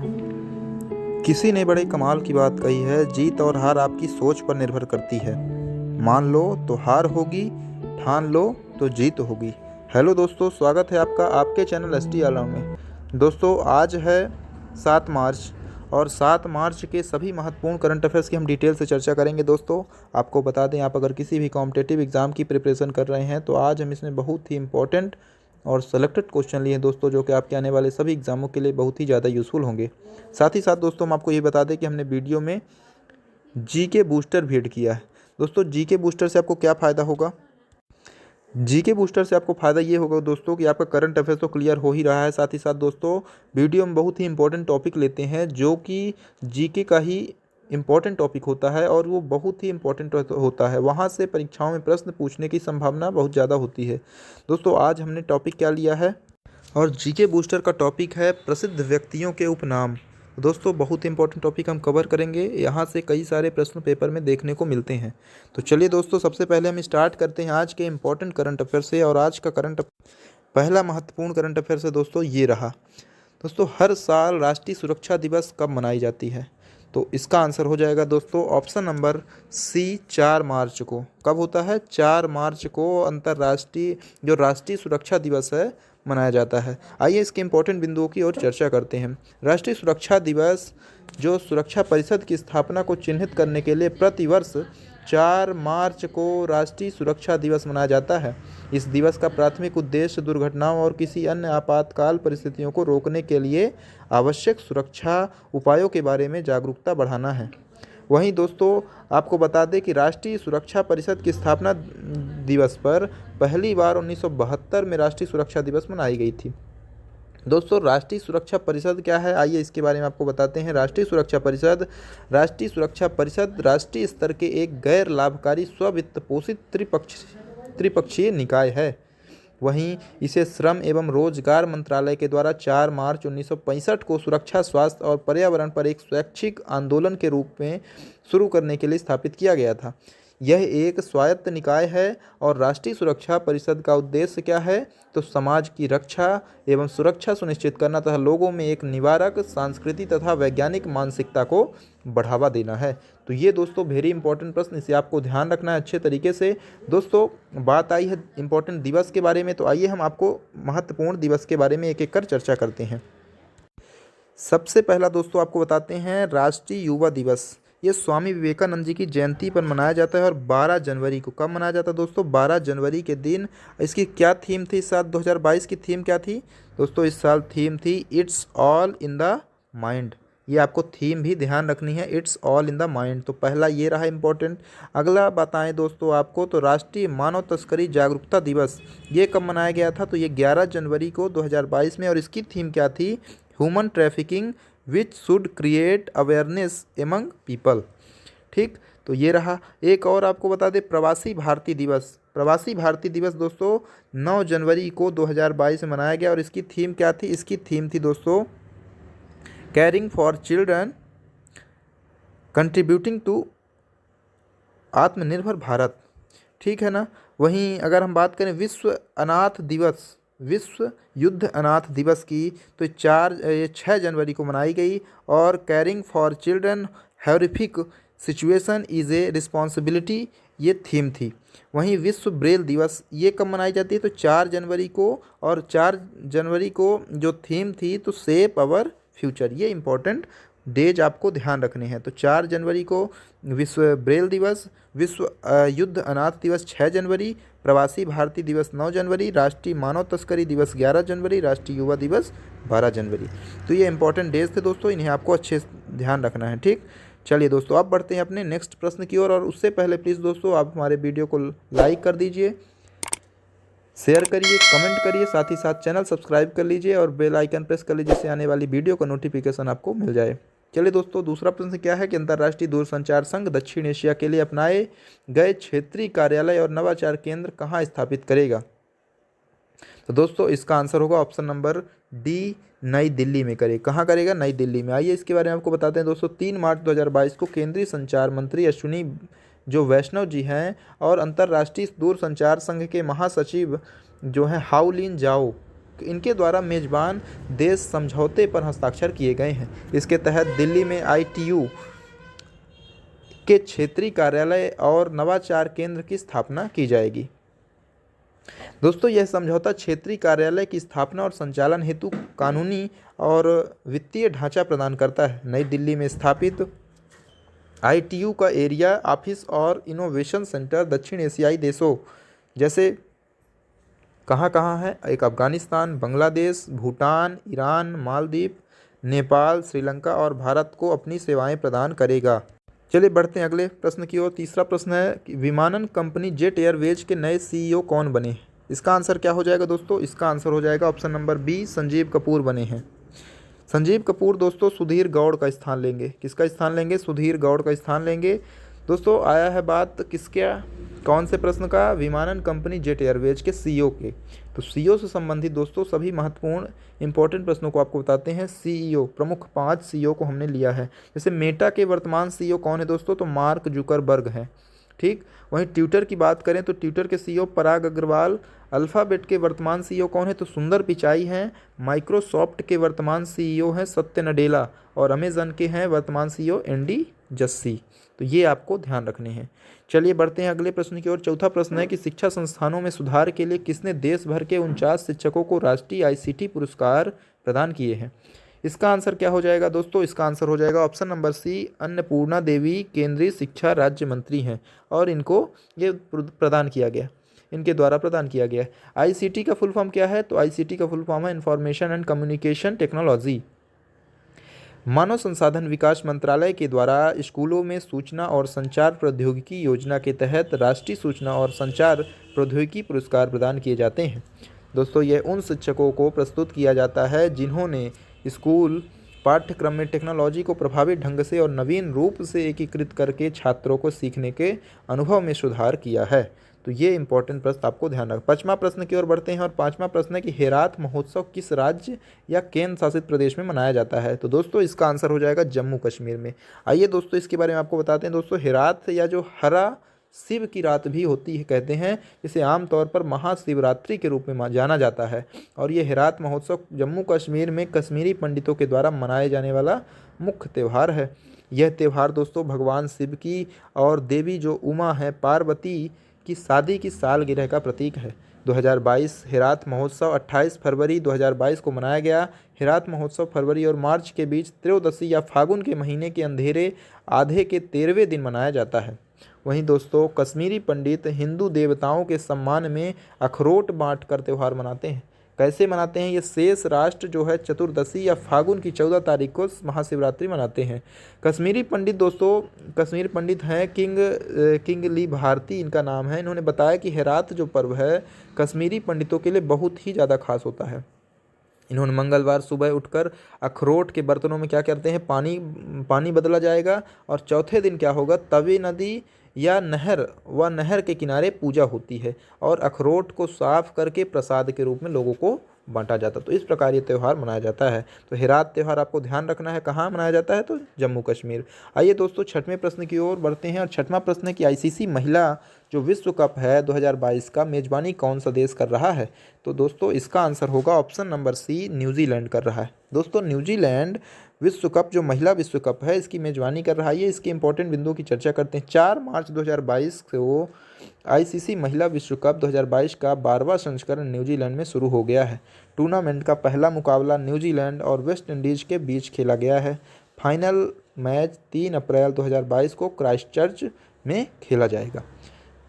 किसी ने बड़े कमाल की बात कही है, जीत और हार आपकी सोच पर निर्भर करती है। मान लो तो हार होगी, ठान लो तो जीत होगी। हेलो दोस्तों, स्वागत है आपका आपके चैनल एसटी अलाउंड में। दोस्तों, आज है 7 मार्च और 7 मार्च के सभी महत्वपूर्ण करंट अफेयर्स की हम डिटेल से चर्चा करेंगे। दोस्तों, आपको बता दें, आप अगर किसी भी कॉम्पिटिटिव एग्ज़ाम की प्रिपरेशन कर रहे हैं तो आज हम इसमें बहुत ही इंपॉर्टेंट और सेलेक्टेड क्वेश्चन लिए हैं दोस्तों, जो कि आपके आने वाले सभी एग्जामों के लिए बहुत ही ज़्यादा यूज़फुल होंगे। साथ ही साथ दोस्तों, हम आपको ये बता दें कि हमने वीडियो में जीके बूस्टर भी ऐड किया है। दोस्तों, जीके बूस्टर से आपको क्या फ़ायदा होगा? जीके बूस्टर से आपको फ़ायदा ये होगा दोस्तों कि आपका करंट अफेयर्स तो क्लियर हो ही रहा है। साथ ही साथ दोस्तों, वीडियो में बहुत ही इंपॉर्टेंट टॉपिक लेते हैं जो कि जीके का ही इम्पॉर्टेंट टॉपिक होता है और वो बहुत ही इम्पॉर्टेंट होता है। वहाँ से परीक्षाओं में प्रश्न पूछने की संभावना बहुत ज़्यादा होती है। दोस्तों, आज हमने टॉपिक क्या लिया है और जीके बूस्टर का टॉपिक है प्रसिद्ध व्यक्तियों के उपनाम। दोस्तों, बहुत इंपॉर्टेंट टॉपिक हम कवर करेंगे। यहाँ से कई सारे प्रश्न पेपर में देखने को मिलते हैं। तो चलिए दोस्तों, सबसे पहले हम स्टार्ट करते हैं आज के इम्पॉर्टेंट करंट अफेयर से। और आज का पहला महत्वपूर्ण करंट अफेयर से दोस्तों ये रहा। दोस्तों, हर साल राष्ट्रीय सुरक्षा दिवस कब मनाई जाती है? तो इसका आंसर हो जाएगा दोस्तों ऑप्शन नंबर सी, 4 मार्च को। कब होता है? 4 मार्च को अंतर्राष्ट्रीय जो राष्ट्रीय सुरक्षा दिवस है मनाया जाता है। आइए इसके इंपॉर्टेंट बिंदुओं की ओर चर्चा करते हैं। राष्ट्रीय सुरक्षा दिवस जो सुरक्षा परिषद की स्थापना को चिन्हित करने के लिए प्रतिवर्ष 4 मार्च को राष्ट्रीय सुरक्षा दिवस मनाया जाता है। इस दिवस का प्राथमिक उद्देश्य दुर्घटनाओं और किसी अन्य आपातकाल परिस्थितियों को रोकने के लिए आवश्यक सुरक्षा उपायों के बारे में जागरूकता बढ़ाना है। वहीं दोस्तों, आपको बता दें कि राष्ट्रीय सुरक्षा परिषद की स्थापना दिवस पर पहली बार 1972 में राष्ट्रीय सुरक्षा दिवस मनाई गई थी। दोस्तों, राष्ट्रीय सुरक्षा परिषद क्या है, आइए इसके बारे में आपको बताते हैं। राष्ट्रीय सुरक्षा परिषद राष्ट्रीय स्तर के एक गैर लाभकारी स्ववित्त पोषित त्रिपक्षीय निकाय है। वहीं इसे श्रम एवं रोजगार मंत्रालय के द्वारा 4 मार्च 1965 को सुरक्षा, स्वास्थ्य और पर्यावरण पर एक स्वैच्छिक आंदोलन के रूप में शुरू करने के लिए स्थापित किया गया था। यह एक स्वायत्त निकाय है और राष्ट्रीय सुरक्षा परिषद का उद्देश्य क्या है? तो समाज की रक्षा एवं सुरक्षा सुनिश्चित करना तथा लोगों में एक निवारक सांस्कृतिक तथा वैज्ञानिक मानसिकता को बढ़ावा देना है। तो ये दोस्तों वेरी इंपॉर्टेंट प्रश्न, इसे आपको ध्यान रखना है अच्छे तरीके से। दोस्तों, बात आई है इंपॉर्टेंट दिवस के बारे में, तो आइए हम आपको महत्वपूर्ण दिवस के बारे में एक एक कर चर्चा करते हैं। सबसे पहला दोस्तों आपको बताते हैं राष्ट्रीय युवा दिवस। ये स्वामी विवेकानंद जी की जयंती पर मनाया जाता है और 12 जनवरी को। कब मनाया जाता है दोस्तों? 12 जनवरी के दिन। इसकी क्या थीम थी? इस साल 2022 की थीम क्या थी दोस्तों? इस साल थीम थी it's all in the mind. ये आपको थीम भी ध्यान रखनी है, it's all in the mind. तो पहला ये रहा इंपॉर्टेंट। अगला बताएं दोस्तों आपको, तो राष्ट्रीय मानव तस्करी जागरूकता दिवस ये कब मनाया गया था? तो ये 11 जनवरी को 2022 में। और इसकी थीम क्या थी? Human trafficking which should create awareness among people. ठीक, तो ये रहा। एक और आपको बता दें, प्रवासी भारतीय दिवस। प्रवासी भारतीय दिवस दोस्तों 9 जनवरी को 2022 में मनाया गया और इसकी थीम क्या थी? इसकी थीम थी दोस्तों caring for children contributing to Aatmanirbhar Bharat. ठीक है ना। वहीं अगर हम बात करें विश्व युद्ध अनाथ दिवस की, तो 6 जनवरी को मनाई गई और carrying for children horrific situation is a responsibility ये थीम थी। वहीं विश्व ब्रेल दिवस ये कब मनाई जाती है? तो 4 जनवरी को। और 4 जनवरी को जो थीम थी तो सेप अवर फ्यूचर। ये इंपॉर्टेंट डेज आपको ध्यान रखने हैं। तो 4 जनवरी को विश्व ब्रेल दिवस, विश्व युद्ध अनाथ दिवस 6 जनवरी, प्रवासी भारतीय दिवस 9 जनवरी, राष्ट्रीय मानव तस्करी दिवस 11 जनवरी, राष्ट्रीय युवा दिवस 12 जनवरी। तो ये इंपॉर्टेंट डेज थे दोस्तों, इन्हें आपको अच्छे से ध्यान रखना है। ठीक, चलिए दोस्तों, अब बढ़ते हैं अपने नेक्स्ट प्रश्न की ओर। और उससे पहले प्लीज़ दोस्तों आप हमारे वीडियो को लाइक कर दीजिए, शेयर करिए, कमेंट करिए, साथ ही साथ चैनल सब्सक्राइब कर लीजिए और बेल आइकन प्रेस कर लीजिए, जिससे आने वाली वीडियो का नोटिफिकेशन आपको मिल जाए। चलिए दोस्तों, दूसरा प्रश्न क्या है कि अंतर्राष्ट्रीय दूरसंचार संघ दक्षिण एशिया के लिए अपनाए गए क्षेत्रीय कार्यालय और नवाचार केंद्र कहाँ स्थापित करेगा? तो दोस्तों इसका आंसर होगा ऑप्शन नंबर डी, नई दिल्ली में करे। कहाँ करेगा? नई दिल्ली में। आइए इसके बारे में आपको बताते हैं दोस्तों। 3 मार्च 2022 को केंद्रीय संचार मंत्री अश्विनी जो वैष्णव जी हैं और अंतर्राष्ट्रीय दूरसंचार संघ के महासचिव जो हैं हाओलिन जाओ इनके द्वारा मेजबान देश समझौते पर हस्ताक्षर किए गए हैं। इसके तहत दिल्ली में ITU के क्षेत्रीय कार्यालय और नवाचार केंद्र की स्थापना की जाएगी। दोस्तों, यह समझौता क्षेत्रीय कार्यालय की स्थापना और संचालन हेतु कानूनी और वित्तीय ढांचा प्रदान करता है। नई दिल्ली में स्थापित ITU का एरिया ऑफिस और इनोवेशन सेंटर दक्षिण एशियाई देशों जैसे कहाँ है, एक अफगानिस्तान, बांग्लादेश, भूटान, ईरान, मालदीव, नेपाल, श्रीलंका और भारत को अपनी सेवाएं प्रदान करेगा। चलिए बढ़ते हैं अगले प्रश्न की ओर। तीसरा प्रश्न है कि विमानन कंपनी जेट एयरवेज के नए CEO कौन बने? इसका आंसर क्या हो जाएगा दोस्तों? इसका आंसर हो जाएगा option number B, Sanjeev Kapoor बने हैं। संजीव कपूर दोस्तों सुधीर गौड़ का स्थान लेंगे। किसका स्थान लेंगे? सुधीर गौड़ का स्थान लेंगे। दोस्तों आया है बात किसके, कौन से प्रश्न का? विमानन कंपनी जेट एयरवेज के CEO के। तो CEO से संबंधित दोस्तों सभी महत्वपूर्ण इंपॉर्टेंट प्रश्नों को आपको बताते हैं। CEO प्रमुख 5 CEO को हमने लिया है। जैसे मेटा के वर्तमान CEO कौन है दोस्तों? तो मार्क जुकरबर्ग हैं। ठीक, वहीं ट्विटर की बात करें तो ट्विटर के CEO पराग अग्रवाल। अल्फ़ाबेट के वर्तमान CEO कौन है? तो सुंदर पिचाई हैं। माइक्रोसॉफ्ट के वर्तमान CEO हैं सत्य नडेला और अमेजन के हैं वर्तमान CEO एंडी जस्सी। तो ये आपको ध्यान रखने हैं। चलिए बढ़ते हैं अगले प्रश्न की ओर। चौथा प्रश्न है कि शिक्षा संस्थानों में सुधार के लिए किसने देश भर के 49 शिक्षकों को राष्ट्रीय ICT पुरस्कार प्रदान किए हैं? इसका आंसर क्या हो जाएगा दोस्तों? इसका आंसर हो जाएगा ऑप्शन नंबर सी, अन्नपूर्णा देवी केंद्रीय शिक्षा राज्य मंत्री हैं और इनको ये प्रदान किया गया, इनके द्वारा प्रदान किया गया है। ICT का फुल फॉर्म क्या है? तो ICT का फुल फॉर्म है इंफॉर्मेशन एंड कम्युनिकेशन टेक्नोलॉजी। मानव संसाधन विकास मंत्रालय के द्वारा स्कूलों में सूचना और संचार प्रौद्योगिकी योजना के तहत राष्ट्रीय सूचना और संचार प्रौद्योगिकी पुरस्कार प्रदान किए जाते हैं। दोस्तों ये उन शिक्षकों को प्रस्तुत किया जाता है जिन्होंने स्कूल पाठ्यक्रम में टेक्नोलॉजी को प्रभावी ढंग से और नवीन रूप से एकीकृत करके छात्रों को सीखने के अनुभव में सुधार किया है। तो ये इंपॉर्टेंट प्रश्न आपको ध्यान रखना। 5वां प्रश्न की ओर बढ़ते हैं और 5वां प्रश्न है कि हेरात महोत्सव किस राज्य या केंद्र शासित प्रदेश में मनाया जाता है? तो दोस्तों इसका आंसर हो जाएगा जम्मू कश्मीर में। आइए दोस्तों इसके बारे में आपको बताते हैं। दोस्तों हेरात या जो हरा शिव की रात भी होती है कहते हैं, इसे आमतौर पर महाशिवरात्रि के रूप में जाना जाता है और ये हेरात महोत्सव जम्मू कश्मीर में कश्मीरी पंडितों के द्वारा मनाए जाने वाला मुख्य त्यौहार है। यह त्यौहार दोस्तों भगवान शिव की और देवी जो उमा है पार्वती की शादी की सालगिरह का प्रतीक है। 2022 हेरात महोत्सव 28 फरवरी 2022 को मनाया गया। हेरात महोत्सव फरवरी और मार्च के बीच त्रयोदशी या फागुन के महीने के अंधेरे आधे के 13वें दिन मनाया जाता है। वहीं दोस्तों कश्मीरी पंडित हिंदू देवताओं के सम्मान में अखरोट बांट कर त्यौहार मनाते हैं। कैसे मनाते हैं? ये शेष राष्ट्र जो है चतुर्दशी या फागुन की 14 तारीख को महाशिवरात्रि मनाते हैं। कश्मीरी पंडित दोस्तों कश्मीर पंडित हैं किंग ली भारती इनका नाम है। इन्होंने बताया कि हेरात जो पर्व है कश्मीरी पंडितों के लिए बहुत ही ज़्यादा खास होता है। इन्होंने मंगलवार सुबह उठकर अखरोट के बर्तनों में क्या करते हैं, पानी बदला जाएगा और चौथे दिन क्या होगा, तवी नदी या नहर के किनारे पूजा होती है और अखरोट को साफ करके प्रसाद के रूप में लोगों को बांटा जाता है। तो इस प्रकार ये त्यौहार मनाया जाता है। तो हेरात त्यौहार आपको ध्यान रखना है कहाँ मनाया जाता है, तो जम्मू कश्मीर। आइए दोस्तों 6वें प्रश्न की ओर बढ़ते हैं और 6वां प्रश्न है कि ICC महिला जो विश्व कप है 2022 का मेजबानी कौन सा देश कर रहा है? तो दोस्तों इसका आंसर होगा ऑप्शन नंबर सी, न्यूजीलैंड कर रहा है। दोस्तों न्यूजीलैंड विश्व कप जो महिला विश्व कप है इसकी मेजबानी कर रहा है। इसके इंपॉर्टेंट बिंदुओं की चर्चा करते हैं। 4 मार्च 2022 को ICC महिला विश्व कप 2022 का 12वां संस्करण न्यूजीलैंड में शुरू हो गया है। टूर्नामेंट का पहला मुकाबला न्यूजीलैंड और वेस्ट इंडीज़ के बीच खेला गया है। फाइनल मैच 3 अप्रैल 2022 को क्राइस्टचर्च में खेला जाएगा।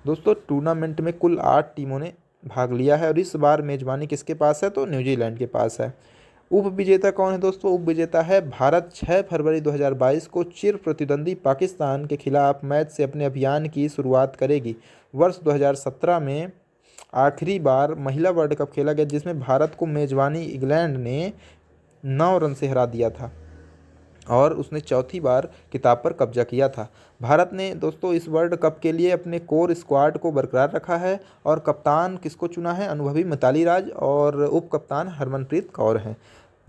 दोस्तों टूर्नामेंट में कुल 8 टीमों ने भाग लिया है और इस बार मेजबानी किसके पास है, तो न्यूजीलैंड के पास है। उप विजेता कौन है दोस्तों? उप विजेता है भारत। 6 फरवरी 2022 को चिर प्रतिद्वंदी पाकिस्तान के खिलाफ मैच से अपने अभियान की शुरुआत करेगी। वर्ष 2017 में आखिरी बार महिला वर्ल्ड कप खेला गया जिसमें भारत को मेजबानी इंग्लैंड ने 9 रन से हरा दिया था और उसने चौथी बार किताब पर कब्जा किया था। भारत ने दोस्तों इस वर्ल्ड कप के लिए अपने कोर स्क्वाड को बरकरार रखा है और कप्तान किसको चुना है? अनुभवी मिताली राज और उप कप्तान हरमनप्रीत कौर हैं।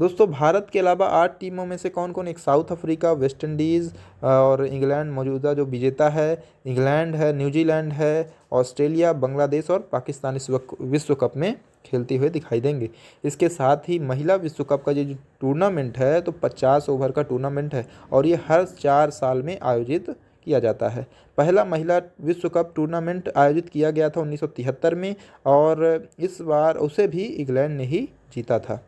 दोस्तों भारत के अलावा 8 टीमों में से कौन कौन, एक साउथ अफ्रीका, वेस्ट इंडीज़ और इंग्लैंड मौजूदा जो विजेता है, इंग्लैंड है, न्यूजीलैंड है, ऑस्ट्रेलिया, बांग्लादेश और पाकिस्तान इस वक्त विश्व कप में खेलते हुए दिखाई देंगे। इसके साथ ही महिला विश्व कप का ये जो टूर्नामेंट है तो 50 ओवर का टूर्नामेंट है और ये हर 4 साल में आयोजित किया जाता है। पहला महिला विश्व कप टूर्नामेंट आयोजित किया गया था 1973 में और इस बार उसे भी इंग्लैंड ने ही जीता था।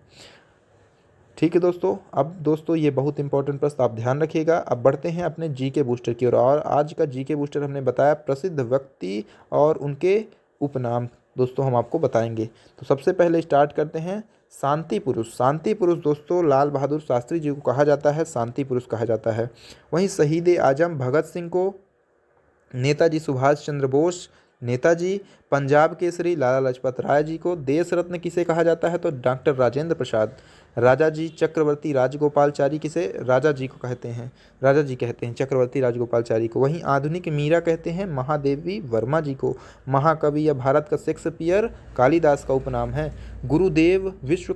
ठीक है दोस्तों, अब दोस्तों ये बहुत इंपॉर्टेंट प्रश्न आप ध्यान रखिएगा। अब बढ़ते हैं अपने जीके बूस्टर की ओर और आज का जीके बूस्टर हमने बताया प्रसिद्ध व्यक्ति और उनके उपनाम दोस्तों हम आपको बताएंगे। तो सबसे पहले स्टार्ट करते हैं शांति पुरुष। शांति पुरुष दोस्तों लाल बहादुर शास्त्री जी को कहा जाता है, शांति पुरुष कहा जाता है। वहीं शहीद आजम भगत सिंह को, नेताजी सुभाष चंद्र बोस नेताजी, पंजाब केसरी लाला लाजपत राय जी को, देश रत्न किसे कहा जाता है तो डॉक्टर राजेंद्र प्रसाद, राजा जी चक्रवर्ती राजगोपालचारी किसे, राजा जी को कहते हैं, राजा जी कहते हैं चक्रवर्ती राजगोपालचारी को। वहीं आधुनिक मीरा कहते हैं महादेवी वर्मा जी को। महाकवि या भारत का शेक्सपियर कालिदास का उपनाम है। गुरुदेव विश्व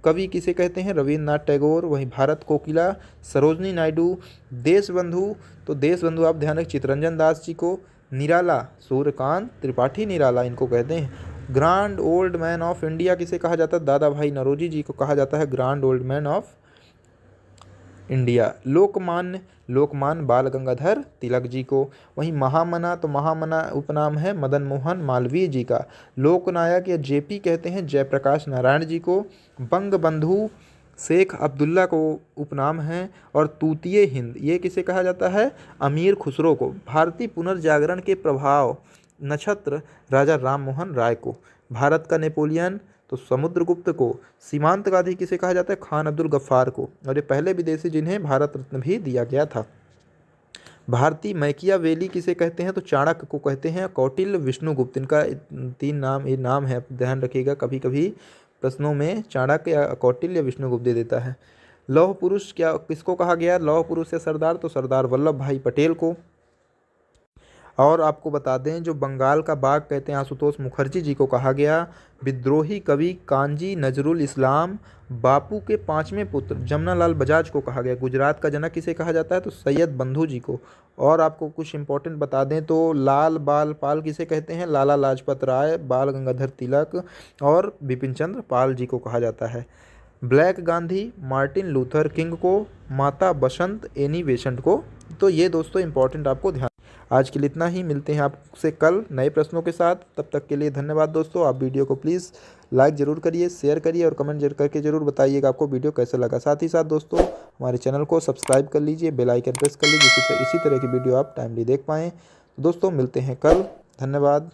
कवि किसे कहते हैं, रविन्द्रनाथ टैगोर। वहीं भारत कोकिला सरोजनी नायडू। देशबंधु तो देशबंधु आप ध्यान रखें चित्तरंजन दास जी को। निराला सूर्यकांत त्रिपाठी निराला इनको कहते हैं। Grand old man of India किसे कहा जाता है, दादा भाई नौरोजी जी को कहा जाता है grand old man of India. Lokmanya बाल गंगाधर तिलक जी को। वहीं महामना तो महामना उपनाम है मदन मोहन मालवीय जी का। लोकनायक या जेपी कहते हैं जयप्रकाश नारायण जी को। बंग बंधु शेख अब्दुल्ला को उपनाम है। और तूतीय हिंद ये किसे कहा जाता है, अमीर खुसरो को। भारतीय पुनर्जागरण के प्रभाव नक्षत्र राजा राम मोहन राय को। भारत का नेपोलियन तो समुद्रगुप्त को। सीमांत गांधी किसे कहा जाता है, खान अब्दुल गफ्फार को। और ये पहले विदेशी जिन्हें भारत रत्न भी दिया गया था। भारतीय मैकियावेली किसे कहते हैं तो चाणक्य को कहते हैं। कौटिल्य विष्णुगुप्त इनका 3 नाम ये नाम है, ध्यान रखिएगा कभी कभी प्रश्नों में चाणक्य या कौटिल्य या विष्णुगुप्त दे देता है। लौह पुरुष क्या किसको कहा गया, लौह पुरुष या सरदार तो सरदार वल्लभ भाई पटेल को। और आपको बता दें जो बंगाल का बाघ कहते हैं आशुतोष मुखर्जी जी को कहा गया। विद्रोही कवि कांजी नजरुल इस्लाम बापू के 5वें पुत्र जमनालाल बजाज को कहा गया। गुजरात का जनक किसे कहा जाता है तो सैयद बंधु जी को। और आपको कुछ इंपॉर्टेंट बता दें तो लाल बाल पाल किसे कहते हैं, लाला लाजपत राय, बाल गंगाधर तिलक और बिपिन चंद्र पाल जी को कहा जाता है। Black Gandhi Martin Luther king को, माता बसंत एनी बेसेंट को। तो ये दोस्तों इंपॉर्टेंट आपको ध्यान। आज के लिए इतना ही, मिलते हैं आपसे कल नए प्रश्नों के साथ। तब तक के लिए धन्यवाद दोस्तों। आप वीडियो को प्लीज़ लाइक ज़रूर करिए, शेयर करिए और कमेंट करके ज़रूर बताइएगा आपको वीडियो कैसा लगा। साथ ही साथ दोस्तों हमारे चैनल को सब्सक्राइब कर लीजिए, बेल आइकन प्रेस कर लीजिए जिससे इसी तरह की वीडियो आप टाइमली देख पाएँ। दोस्तों मिलते हैं कल, धन्यवाद।